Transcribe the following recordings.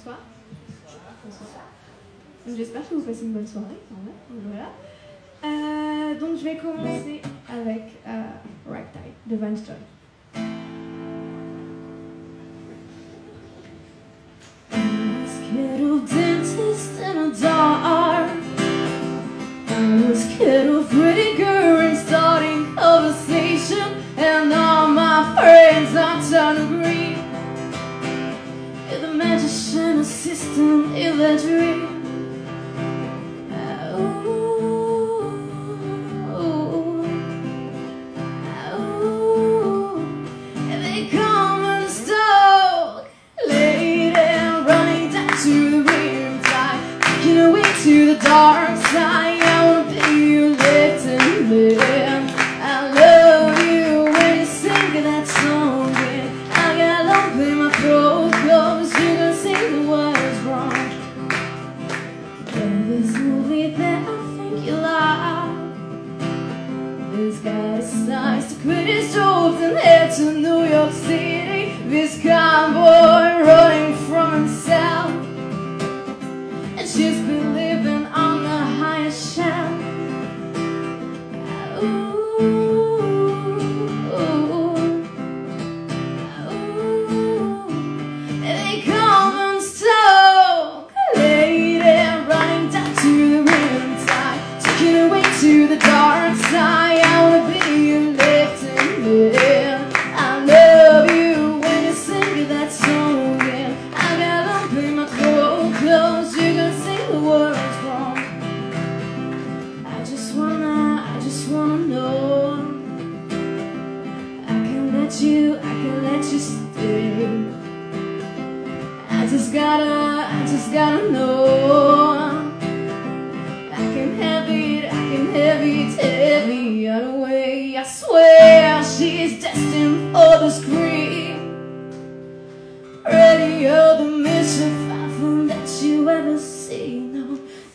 bonsoir. J'espère que vous passez une bonne soirée. Voilà. Donc je vais commencer avec Ragtime de Vance Joy. Scared of dentists in the dark. I was scared of pretty girl and starting conversation, and all my friends are turning green. You're the magician assistant in the dream. To the dark side, I wanna be your lifting man. I love you when you sing that song, and I got lump in my throat, 'cause you don't sing the words wrong. There's this movie that I think you like. This guy decides to quit his job and head to New York City. This cowboy running from himself, and she's been living on the highest shelf. Ooh, ooh, ooh. They come and stalk a lady running down to the riptide, taking her way to the dark side. I wanna be your lifting man. I love you when you sing that song, and I got lump in my throat, 'cause you're gonna sing the words wrong. I just wanna know I can let you stay. I just gotta know I can have it every other way. I swear she's destined for the screen. Ready all the mischief I found that you ever see. No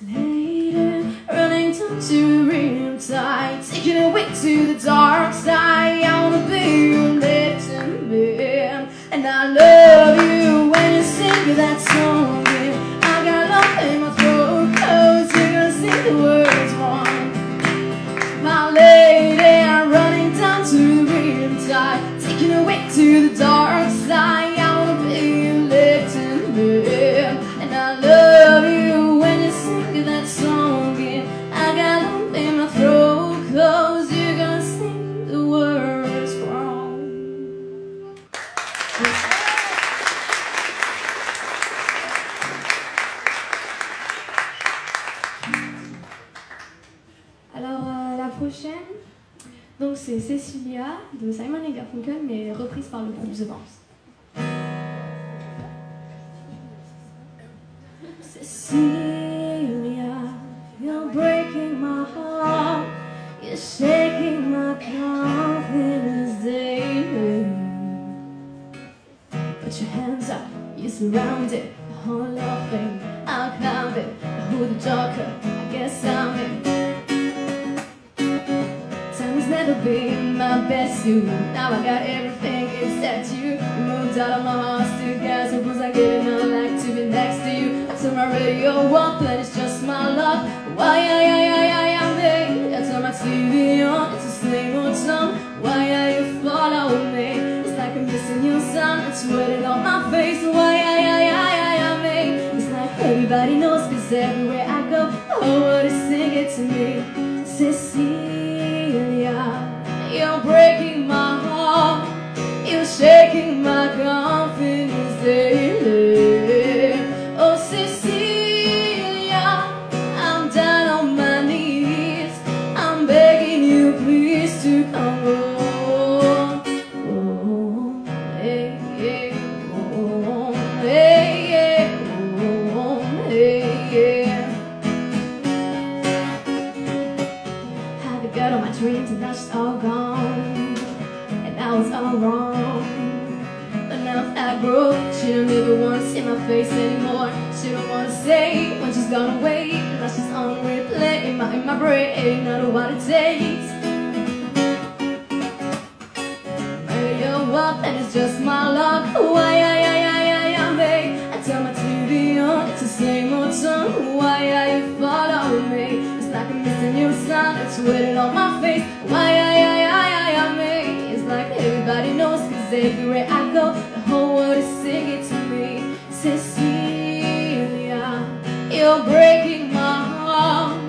lady running down to the riptide, taking her way to the dark side. I wanna be your lifting man, and I love you when you sing that song. And I got lump in my throat, 'cause you're gonna sing the words wrong. My lady running down to the riptide, taking her way to the dark side. I wanna be your lifting man, and I love you when you sing that song. And I got lump in my throat, 'cause you're gonna sing the words wrong. Alors la prochaine, donc c'est Cecilia de Simon & Garfunkel, mais reprise par le groupe The Vamps. Cecilia, you're breaking my heart, you're shaking my confidence daily. Put your hands up, you're surrounded, the whole love thing, I'll climb it. Who the joker, I guess I'm it. Time's never been my best suit. Now I got everything except you. You moved out of my heart, still got suppose I get it. I like to be next to you. I turn my radio up, but it's just my luck. Why, I'm there. I turn my TV on, it's the same old song. Why are you following me? It's like I'm missing your sun, it's sweating on my face. Why, I'm there. It's like everybody knows, 'cause everywhere I go, oh, what is singing to me. Cecilia, you're breaking my heart, you're shaking my confidence daily. Oh Cecilia, I'm down on my knees, I'm begging you please to come home. Oh, hey, hey, oh, hey, hey, oh, hey, yeah. Got all my dreams and now she's all gone, and now it's all wrong. But now I grow, she don't even want to see my face anymore. She don't want to say when she's gone away. Now she's on replay in my brain. I know what it takes. Radio up and it's just my luck. Why, I'm there. I turn my TV everywhere I go, the whole world is singing to me. Cecilia, you're breaking my heart,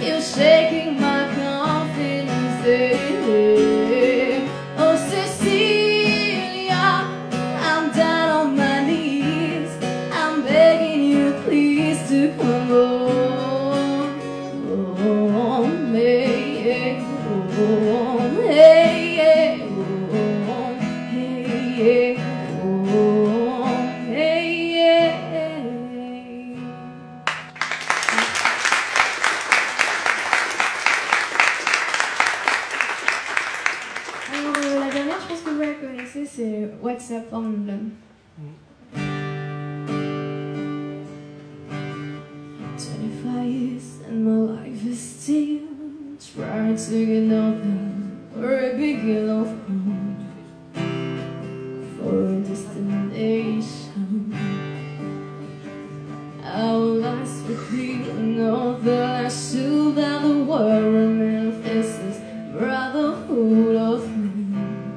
you're shaking my confidence daily. Oh Cecilia, I'm down on my knees, I'm begging you please to come home. Hey, oh, hey, hey, oh, hey, oh, hey, hey. Alors, la dernière, je pense que vous la connaissez, c'est WhatsApp en London. 25 years and my life is still trying to get nothing or a big yellow phone for a destination. Our lives would be another shoe that the world manifests brotherhood of men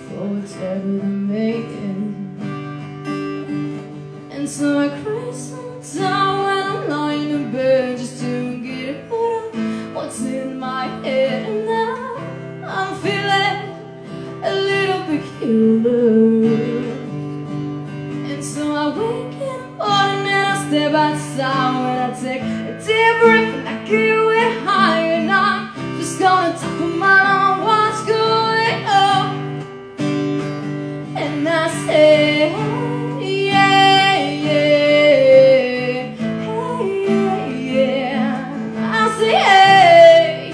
for whatever they make it. And so I cry sometimes when I'm lying in bed just to get it out of what's in my head. And now I'm feeling a little peculiar. And so I wake in the morning and I step outside when I take a deep breath and I get way higher. And I'm just gonna talk of my own what's going on. And I say, yeah, yeah, hey, yeah. I say, hey,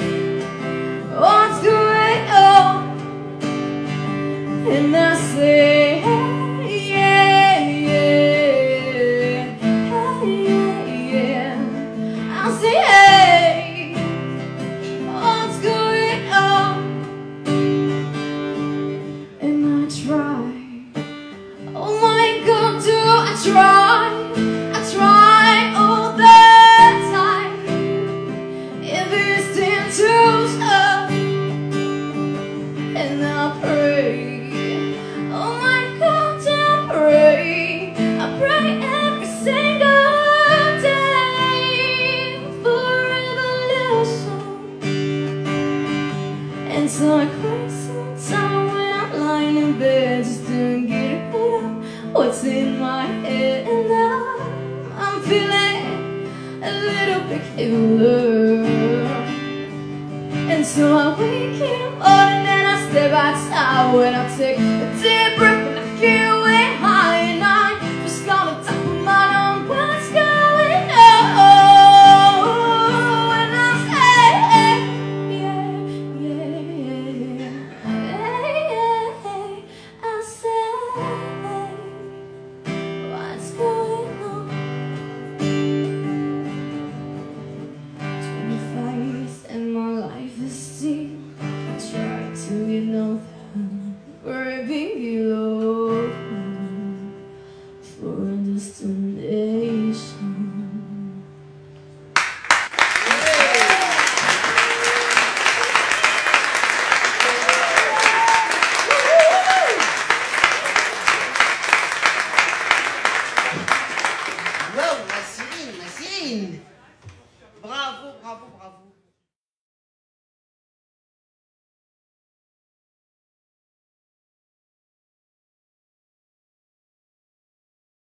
what's going on? And I say, hey, yeah, yeah, hey, yeah. I say, hey, what's going on? And I try, oh my God, do I try all the time. If it's too slow, and I pray, oh my God, I pray every single day for revolution. And so I cry sometimes when I'm lying in bed just to get it out what's in my head. And now I'm feeling a little peculiar. And so I wake in the morning and I step outside when I take a deep breath.